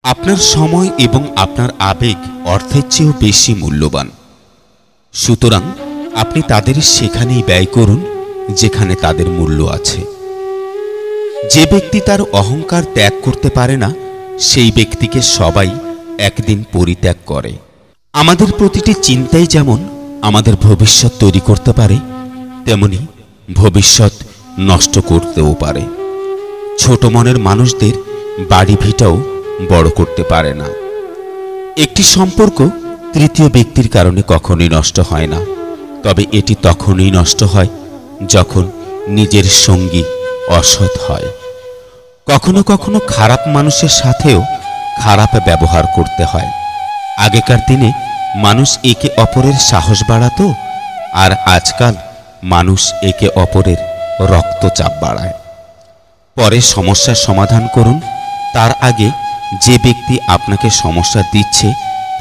আপনার সময় এবং আপনার আবেগ অর্থের চেয়েও বেশি মূল্যবান। সুতরাং আপনি তাদের সেখানেই ব্যয় করুন যেখানে তাদের মূল্য আছে। যে ব্যক্তি তার অহংকার ত্যাগ করতে পারে না, সেই ব্যক্তিকে সবাই একদিন পরিত্যাগ করে। আমাদের প্রতিটি চিন্তাই যেমন আমাদের ভবিষ্যৎ তৈরি করতে পারে, তেমনি ভবিষ্যৎ নষ্ট করতেও পারে। ছোট মনের মানুষদের বাড়ি ভিটাও বড় করতে পারে না। একটি সম্পর্ক তৃতীয় ব্যক্তির কারণে কখনোই নষ্ট হয় না, তবে এটি তখনই নষ্ট হয় যখন নিজের সঙ্গী অসৎ হয়। কখনো কখনো খারাপ মানুষের সাথেও খারাপ ব্যবহার করতে হয়। আগেকার দিনে মানুষ একে অপরের সাহস বাড়াতো, আর আজকাল মানুষ একে অপরের রক্তচাপ বাড়ায়। পরে সমস্যার সমাধান করুন, তার আগে যে ব্যক্তি আপনাকে সমস্যা দিচ্ছে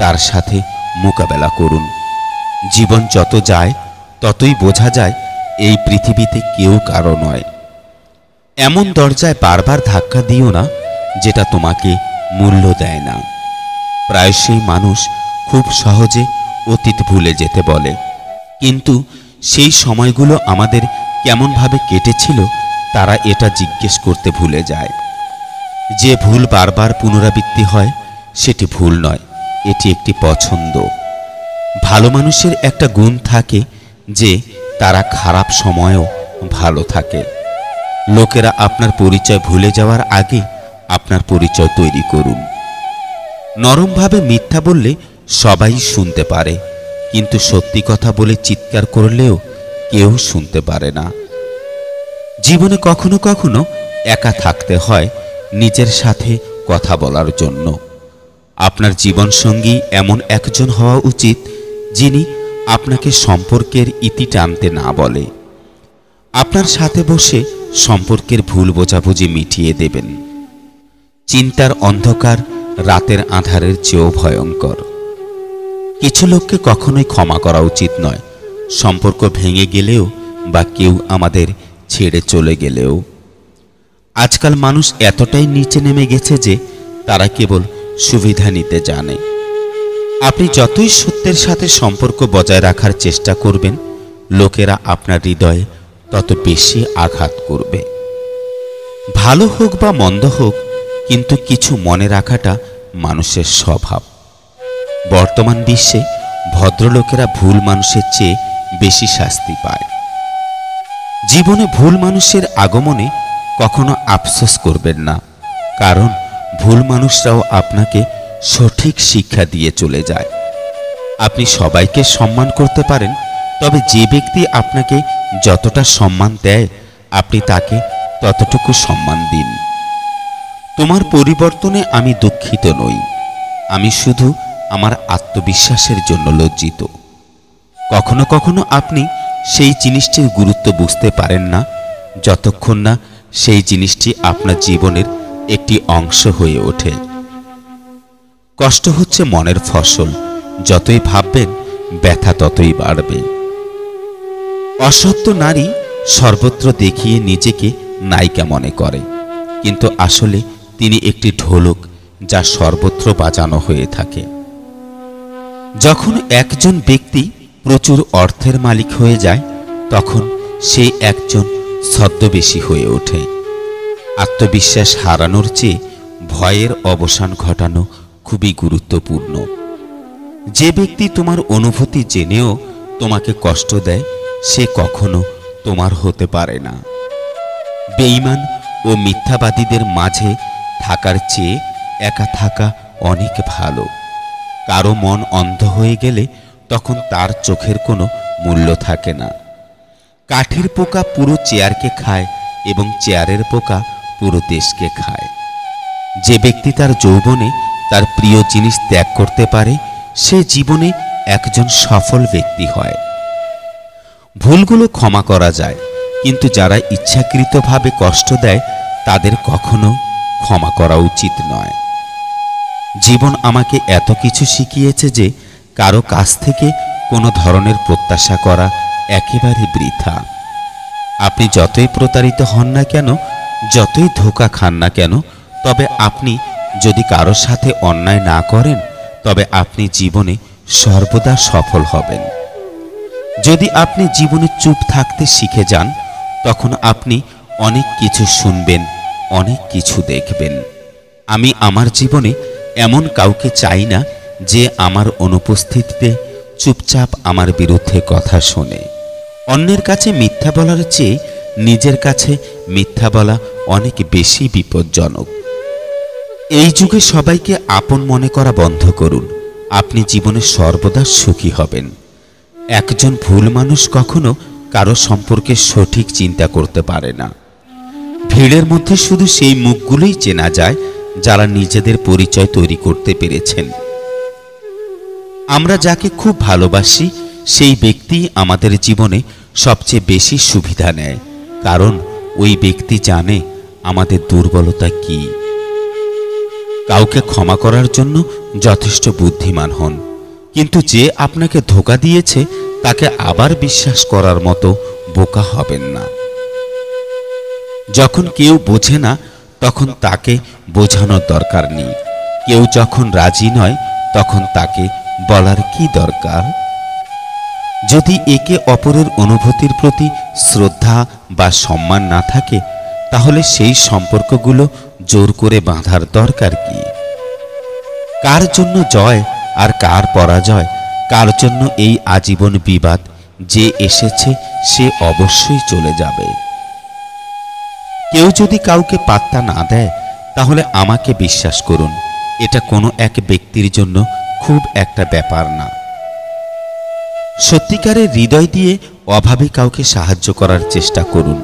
তার সাথে মোকাবেলা করুন। জীবন যত যায় ততই বোঝা যায় এই পৃথিবীতে কেউ কারো নয়। এমন দরজায় বারবার ধাক্কা দিও না যেটা তোমাকে মূল্য দেয় না। প্রায়শই মানুষ খুব সহজে অতীত ভুলে যেতে বলে, কিন্তু সেই সময়গুলো আমাদের কেমনভাবে কেটেছিল তারা এটা জিজ্ঞেস করতে ভুলে যায়। যে ভুল বারবার পুনরাবৃত্তি হয় সেটি ভুল নয়, এটি একটি পছন্দ। ভালো মানুষের একটা গুণ থাকে যে তারা খারাপ সময়েও ভালো থাকে। লোকেরা আপনার পরিচয় ভুলে যাওয়ার আগে আপনার পরিচয় তৈরি করুন। নরমভাবে মিথ্যা বললে সবাই শুনতে পারে, কিন্তু সত্যি কথা বলে চিৎকার করলেও কেউ শুনতে পারে না। জীবনে কখনো কখনো একা থাকতে হয় নিজের সাথে কথা বলার জন্য। আপনার জীবনসঙ্গী এমন একজন হওয়া উচিত যিনি আপনাকে সম্পর্কের ইতি টানতে না বলে। আপনার সাথে বসে সম্পর্কের ভুল বোঝাবুঝি মিটিয়ে দেবেন। চিন্তার অন্ধকার রাতের আঁধারের চেয়েও ভয়ঙ্কর। কিছু লোককে কখনোই ক্ষমা করা উচিত নয়, সম্পর্ক ভেঙে গেলেও বা কেউ আমাদের ছেড়ে চলে গেলেও। আজকাল মানুষ এতটাই নিচে নেমে গেছে যে তারা কেবল সুবিধা নিতে জানে। আপনি যতই সত্যের সাথে সম্পর্ক বজায় রাখার চেষ্টা করবেন, লোকেরা আপনার হৃদয়ে তত বেশি আঘাত করবে। ভালো হোক বা মন্দ হোক, কিন্তু কিছু মনে রাখাটা মানুষের স্বভাব। বর্তমান বিশ্বে ভদ্রলোকেরা ভুল মানুষের চেয়ে বেশি শাস্তি পায়। জীবনে ভুল মানুষের আগমনে কখনো আফসোস করবেন না, কারণ ভুল মানুষরাও আপনাকে সঠিক শিক্ষা দিয়ে চলে যায়। আপনি সবাইকে সম্মান করতে পারেন, তবে যে ব্যক্তি আপনাকে যতটা সম্মান দেয় আপনি তাকে ততটুকু সম্মান দিন। তোমার পরিবর্তনে আমি দুঃখিত নই, আমি শুধু আমার আত্মবিশ্বাসের জন্য লজ্জিত। কখনো কখনো আপনি সেই জিনিসটির গুরুত্ব বুঝতে পারেন না যতক্ষণ না সেই জিনিসটি আপনার জীবনের একটি অংশ হয়ে ওঠে। কষ্ট হচ্ছে মনের ফসল, যতই ভাববেন ব্যথা ততই বাড়বে। অসত্য নারী সর্বত্র দেখিয়ে নিজেকে নায়িকা মনে করে, কিন্তু আসলে তিনি একটি ঢোলক যা সর্বত্র বাজানো হয়ে থাকে। যখন একজন ব্যক্তি প্রচুর অর্থের মালিক হয়ে যায়, তখন সে একজন ছদ্মবেশী হয়ে ওঠে। আত্মবিশ্বাস হারানোর চেয়ে ভয়ের অবসান ঘটানো খুবই গুরুত্বপূর্ণ। যে ব্যক্তি তোমার অনুভূতি জেনেও তোমাকে কষ্ট দেয়, সে কখনো তোমার হতে পারে না। বেঈমান ও মিথ্যাবাদীদের মাঝে থাকার চেয়ে একা থাকা অনেক ভালো। কারো মন অন্ধ হয়ে গেলে তখন তার চোখের কোনো মূল্য থাকে না। কাঠের পোকা পুরো চেয়ারকে খায় এবং চেয়ারের পোকা পুরো দেশকে খায়। যে ব্যক্তি তার যৌবনে তার প্রিয় জিনিস ত্যাগ করতে পারে, সে জীবনে একজন সফল ব্যক্তি হয়। ভুলগুলো ক্ষমা করা যায়, কিন্তু যারা ইচ্ছাকৃতভাবে কষ্ট দেয় তাদের কখনো ক্ষমা করা উচিত নয়। জীবন আমাকে এত কিছু শিখিয়েছে যে কারো কাছ থেকে কোনো ধরনের প্রত্যাশা করা একেবারে বৃথা। আপনি যতই প্রতারিত হন না কেন, যতই ধোঁকা খান না কেন, তবে আপনি যদি কারোর সাথে অন্যায় না করেন তবে আপনি জীবনে সর্বদা সফল হবেন। যদি আপনি জীবনে চুপ থাকতে শিখে যান তখন আপনি অনেক কিছু শুনবেন, অনেক কিছু দেখবেন। আমি আমার জীবনে এমন কাউকে চাই না যে আমার অনুপস্থিতিতে চুপচাপ আমার বিরুদ্ধে কথা শোনে। অন্যের কাছে মিথ্যা বলার চেয়ে নিজের কাছে মিথ্যা বলা অনেক বেশি বিপজ্জনক। এই যুগে সবাইকে আপন মনে করা বন্ধ করুন, আপনি জীবনে সর্বদা সুখী হবেন। একজন ভুল মানুষ কখনো কারো সম্পর্কে সঠিক চিন্তা করতে পারে না। ভিড়ের মধ্যে শুধু সেই মুখগুলোই চেনা যায় যারা নিজেদের পরিচয় তৈরি করতে পেরেছেন। আমরা যাকে খুব ভালোবাসি সেই ব্যক্তি আমাদের জীবনে সবচেয়ে বেশি সুবিধা নেয়, কারণ ওই ব্যক্তি জানে আমাদের দুর্বলতা কি। কাউকে ক্ষমা করার জন্য যথেষ্ট বুদ্ধিমান হন, কিন্তু যে আপনাকে ধোঁকা দিয়েছে তাকে আবার বিশ্বাস করার মতো বোকা হবেন না। যখন কেউ বোঝে না তখন তাকে বোঝানোর দরকার নেই। কেউ যখন রাজি নয় তখন তাকে বলার কি দরকার? যদি একে অপরের অনুভূতির প্রতি শ্রদ্ধা বা সম্মান না থাকে তাহলে সেই সম্পর্কগুলো জোর করে বাঁধার দরকার কি? কার জন্য জয় আর কার পরাজয়, কার জন্য এই আজীবন বিবাদ? যে এসেছে সে অবশ্যই চলে যাবে। কেউ যদি কাউকে পাত্তা না দেয় তাহলে আমাকে বিশ্বাস করুন, এটা কোনো এক ব্যক্তির জন্য খুব একটা ব্যাপার না। সত্যিকারের হৃদয় দিয়ে অভাবী কাউকে সাহায্য করার চেষ্টা করুন।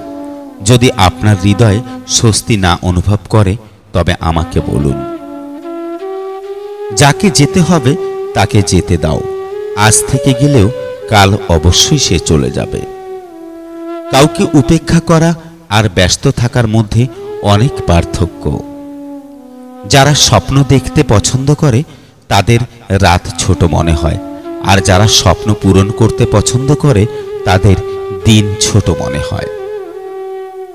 যদি আপনার হৃদয় স্বস্তি না অনুভব করে তবে আমাকে বলুন। যাকে যেতে হবে তাকে যেতে দাও, আজ থেকে গেলেও কাল অবশ্যই সে চলে যাবে। কাউকে উপেক্ষা করা আর ব্যস্ত থাকার মধ্যে অনেক পার্থক্য। যারা স্বপ্ন দেখতে পছন্দ করে তাদের রাত ছোট মনে হয়, আর যারা স্বপ্ন পূরণ করতে পছন্দ করে তাদের দিন ছোট মনে হয়।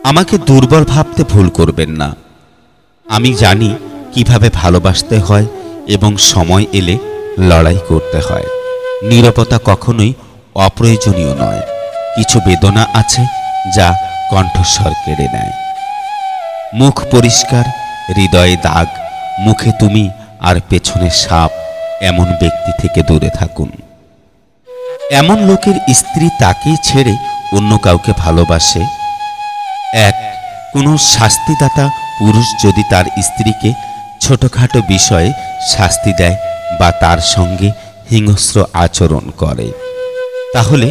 আমাকে দুর্বল ভাবতে ভুল করবেন না। আমি জানি কিভাবে ভালোবাসতে হয় এবং সময় এলে লড়াই করতে হয়। নীরবতা কখনোই অপ্রয়োজনীয় নয়। কিছু বেদনা আছে যা কণ্ঠস্বর কেড়ে নেয়। মুখ পরিষ্কার, হৃদয়ে দাগ, মুখে তুমি আর পেছনে সাপ, এমন ব্যক্তি থেকে দূরে থাকুন। এমন লোকের স্ত্রী তাকেই ছেড়ে অন্য কাউকে ভালোবাসে। এক, কোনো শাস্তিদাতা পুরুষ যদি তার স্ত্রীকে ছোটখাটো বিষয়ে শাস্তি দেয় বা তার সঙ্গে হিংস্র আচরণ করে তাহলে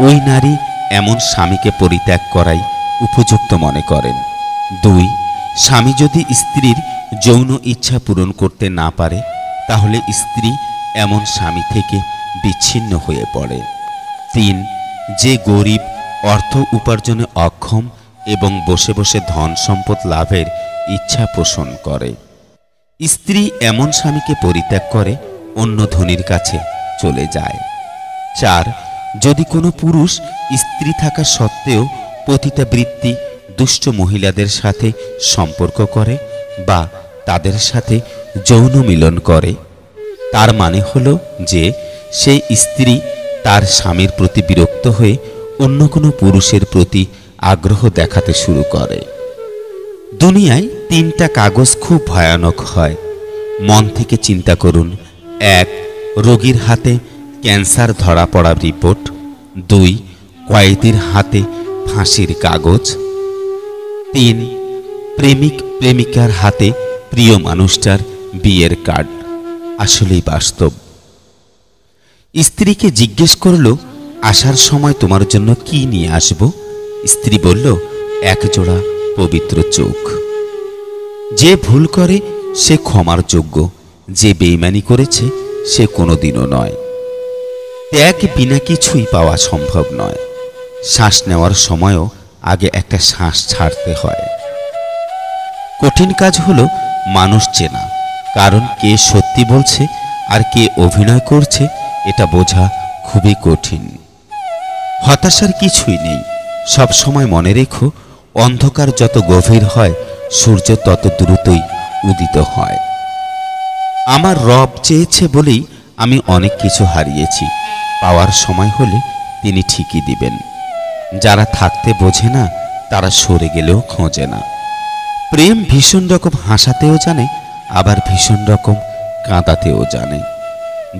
ওই নারী এমন স্বামীকে পরিত্যাগ করাই উপযুক্ত মনে করেন। দুই, স্বামী যদি স্ত্রীর যৌন ইচ্ছা পূরণ করতে না পারে তাহলে স্ত্রী এমন স্বামী থেকে বিচ্ছিন্ন হয়ে পড়ে। তিন, যে গরিব, অর্থ উপার্জনে অক্ষম এবং বসে বসে ধন সম্পদ লাভের ইচ্ছা পোষণ করে, স্ত্রী এমন স্বামীকে পরিত্যাগ করে অন্য ধনীর কাছে চলে যায়। চার, যদি কোনো পুরুষ স্ত্রী থাকা সত্ত্বেও পতিতাবৃত্তি, দুষ্ট মহিলাদের সাথে সম্পর্ক করে বা তাদের সাথে যৌন মিলন করে, তার মানে হলো যে সেই স্ত্রী তার স্বামীর প্রতি বিরক্ত হয়ে অন্য কোনো পুরুষের প্রতি আগ্রহ দেখাতে শুরু করে। দুনিয়ায় তিনটা কাগজ খুব ভয়ানক হয়, মন থেকে চিন্তা করুন। এক, রোগীর হাতে ক্যান্সার ধরা পড়া রিপোর্ট। দুই, কয়েদির হাতে ফাঁসির কাগজ। তিন, প্রেমিক প্রেমিকার হাতে প্রিয় মানুষটার বিয়ের কার্ড। আসলেই বাস্তব। স্ত্রীকে জিজ্ঞেস করল, আসার সময় তোমার জন্য কি নিয়ে আসব? স্ত্রী বলল, এক জোড়া পবিত্র চোখ। যে ভুল করে সে ক্ষমার যোগ্য, যে বেইমানি করেছে সে কোনোদিনও নয়। ত্যাগ বিনা কিছুই পাওয়া সম্ভব নয়। শ্বাস নেওয়ার সময়ও আগে একটা শ্বাস ছাড়তে হয়। কঠিন কাজ হলো মানুষ চেনা, কারণ কে সত্যি বলছে আর কে অভিনয় করছে এটা বোঝা খুবই কঠিন। হতাশার কিছুই নেই। সব সময় মনে রেখো, অন্ধকার যত গভীর হয় সূর্য তত দ্রুতই উদিত হয়। আমার রব চেয়েছে বলেই আমি অনেক কিছু হারিয়েছি, পাওয়ার সময় হলে তিনি ঠিকই দিবেন। যারা থাকতে বোঝে না তারা সরে গেলেও খোঁজে না। প্রেম ভীষণ রকম হাসাতেও জানে, আবার ভীষণ রকম কাঁদাতেও জানে।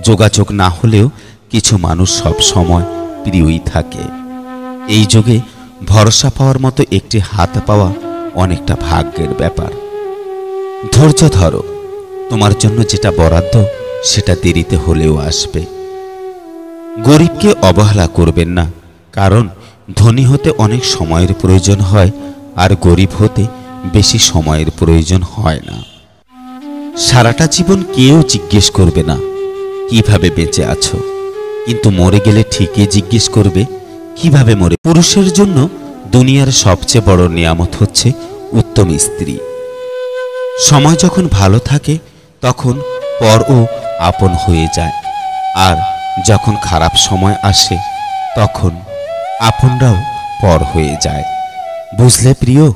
যোগাযোগ না হলেও কিছু মানুষ সব সময় প্রিয়ই থাকে। এই যুগে ভরসা পাওয়ার মতো একটি হাত পাওয়া অনেকটা ভাগ্যের ব্যাপার। ধৈর্য ধরো, তোমার জন্য যেটা বরাদ্দ সেটা দেরিতে হলেও আসবে। গরিবকে অবহেলা করবেন না, কারণ ধনী হতে অনেক সময়ের প্রয়োজন হয়, আর গরিব হতে বেশি সময়ের প্রয়োজন হয় না। সারাটা জীবন কেউ জিজ্ঞেস করবে না কিভাবে বেঁচে আছো, কিন্তু মরে গেলে ঠিকই জিজ্ঞেস করবে কিভাবে মরে। পুরুষের জন্য দুনিয়ার সবচেয়ে বড় নিয়ামত হচ্ছে উত্তম স্ত্রী। সময় যখন ভালো থাকে তখন পরও আপন হয়ে যায়, আর যখন খারাপ সময় আসে তখন আপনরাও পর হয়ে যায়। বুঝলে প্রিয়,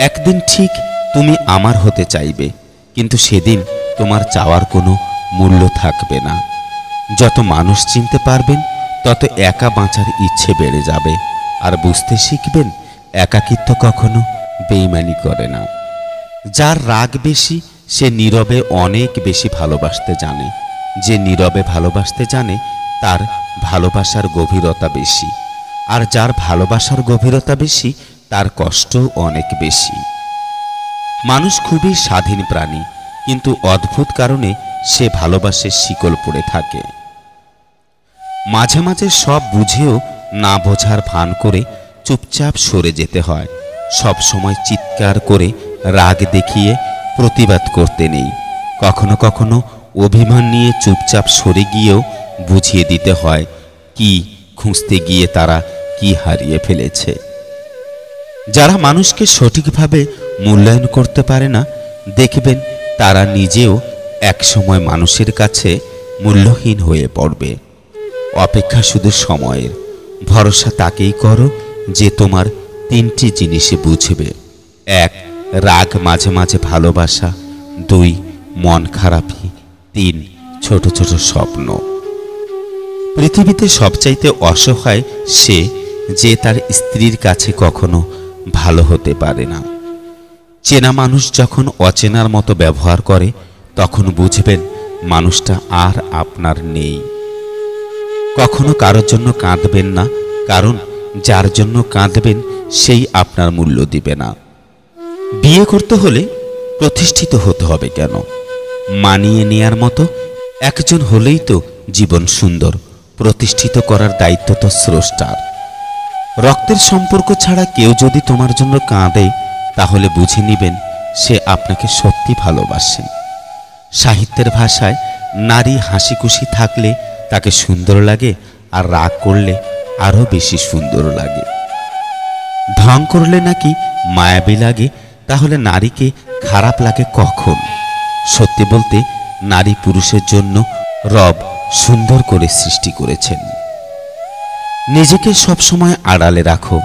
একদিন ঠিক তুমি আমার হতে চাইবে, কিন্তু সেদিন তোমার চাওয়ার কোনো মূল্য থাকবে না। যত মানুষ চিনতে পারবেন তত একা বাঁচার ইচ্ছে বেড়ে যাবে, আর বুঝতে শিখবেন একাকিত্ব কখনো বেইমানি করে না। যার রাগ বেশি সে নীরবে অনেক বেশি ভালোবাসতে জানে। যে নীরবে ভালোবাসতে জানে তার ভালোবাসার গভীরতা বেশি, আর যার ভালোবাসার গভীরতা বেশি তার কষ্টও অনেক বেশি। মানুষ খুবই স্বাধীন প্রাণী, কিন্তু অদ্ভুত কারণে সে ভালোবাসে শিকল পড়ে থাকে। মাঝে মাঝে সব বুঝেও না বোঝার ভান করে চুপচাপ সরে যেতে হয়। সব সময় চিৎকার করে রাগ দেখিয়ে প্রতিবাদ করতে নেই। কখনো কখনো অভিমান নিয়ে চুপচাপ সরে গিয়েও বুঝিয়ে দিতে হয় কি খুঁজতে গিয়ে তারা কি হারিয়ে ফেলেছে। যারা মানুষকে সঠিকভাবে মূল্যায়ন করতে পারে না, দেখবেন তারা নিজেও একসময় মানুষের কাছে মূল্যহীন হয়ে পড়বে। অপেক্ষা শুধু সময়ের, ভরসা তাকেই করো যে তোমার তিনটি জিনিসে বুঝবে। 1. রাগ, মাঝে মাঝে ভালোবাসা। 2. মন খারাপি। 3. ছোট ছোট স্বপ্ন। পৃথিবীতে সবচাইতে অসহায় সে যে তার স্ত্রীর কাছে কখনো ভালো হতে পারে না। চেনা মানুষ যখন অচেনার মতো ব্যবহার করে তখন বুঝবেন মানুষটা আর আপনার নেই। কখনো কারোর জন্য কাঁদবেন না, কারণ যার জন্য কাঁদবেন সেই আপনার মূল্য দিবে না। বিয়ে করতে হলে প্রতিষ্ঠিত হতে হবে কেন? মানিয়ে নেয়ার মতো একজন হলেই তো জীবন সুন্দর। প্রতিষ্ঠিত করার দায়িত্ব তো স্রষ্টার। রক্তের সম্পর্ক ছাড়া কেউ যদি তোমার জন্য কাঁদে তাহলে বুঝে নিবেন সে আপনাকে সত্যি ভালোবাসে। সাহিত্যের ভাষায় নারী হাসি খুশি থাকলে তাকে সুন্দর লাগে, আর রাগ করলে আরো বেশি সুন্দর লাগে। ঢং করলে নাকি মায়াবী লাগে, তাহলে নারীকে খারাপ লাগে কখন? সত্যি বলতে নারী পুরুষের জন্য রব সুন্দর করে সৃষ্টি করেছেন। নিজেকে সবসময় আড়ালে রাখো।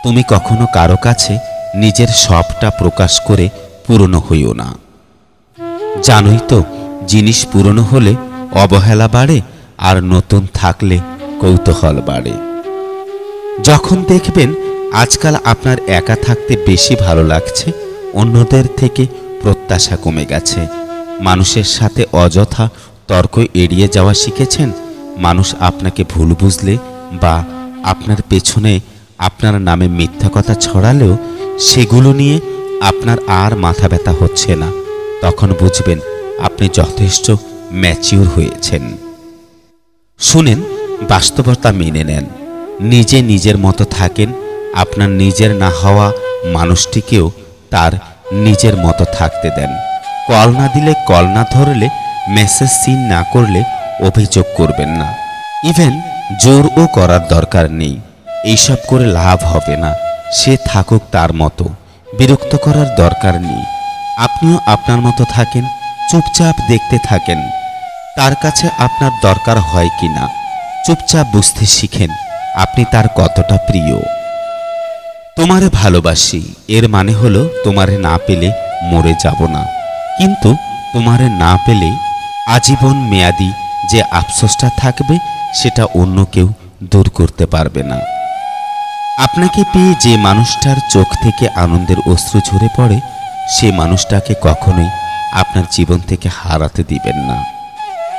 তুমি কখনো কারো কাছে নিজের সবটা প্রকাশ করে পুরনো হইও না। জানোই তো, জিনিস পুরনো হলে অবহেলা বাড়ে, আর নতুন থাকলে কৌতূহল বাড়ে। যখন দেখবেন আজকাল আপনার একা থাকতে বেশি ভালো লাগছে, অন্যদের থেকে প্রত্যাশা কমে গেছে, মানুষের সাথে অযথা তর্ক এড়িয়ে যাওয়া শিখেছেন, মানুষ আপনাকে ভুল বুঝলে বা আপনার পেছনে আপনার নামে মিথ্যা কথা ছড়ালেও সেগুলো নিয়ে আপনার আর মাথা ব্যথা হচ্ছে না, তখন বুঝবেন আপনি যথেষ্ট ম্যাচিউর হয়েছেন। শুনেন, বাস্তবতা মেনে নেন, নিজে নিজের মতো থাকেন। আপনার নিজের না হওয়া মানুষটিকেও তার নিজের মতো থাকতে দেন। কল না দিলে, কল না ধরলে, মেসেজ সিন না করলে অভিযোগ করবেন না। ইভেন জোরও করার দরকার নেই। এইসব করে লাভ হবে না। সে থাকুক তার মতো, বিরক্ত করার দরকার নেই। আপনিও আপনার মতো থাকেন, চুপচাপ দেখতে থাকেন তার কাছে আপনার দরকার হয় কি না। চুপচাপ বুঝতে শিখেন আপনি তার কতটা প্রিয়। তোমারে ভালোবাসি এর মানে হলো তোমারে না পেলে মরে যাব না, কিন্তু তোমারে না পেলে আজীবন মেয়াদি যে আফসোসটা থাকবে সেটা অন্য কেউ দূর করতে পারবে না। আপনাকে পেয়ে যে মানুষটার চোখ থেকে আনন্দের অশ্রু ঝরে পড়ে, সে মানুষটাকে কখনোই আপনার জীবন থেকে হারাতে দিবেন না।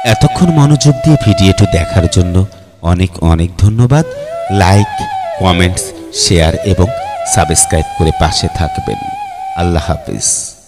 এতক্ষণ মনোযোগ দিয়ে ভিডিওটি দেখার জন্য অনেক অনেক ধন্যবাদ। লাইক, কমেন্টস, শেয়ার এবং সাবস্ক্রাইব করে পাশে থাকবেন। আল্লাহ হাফিজ।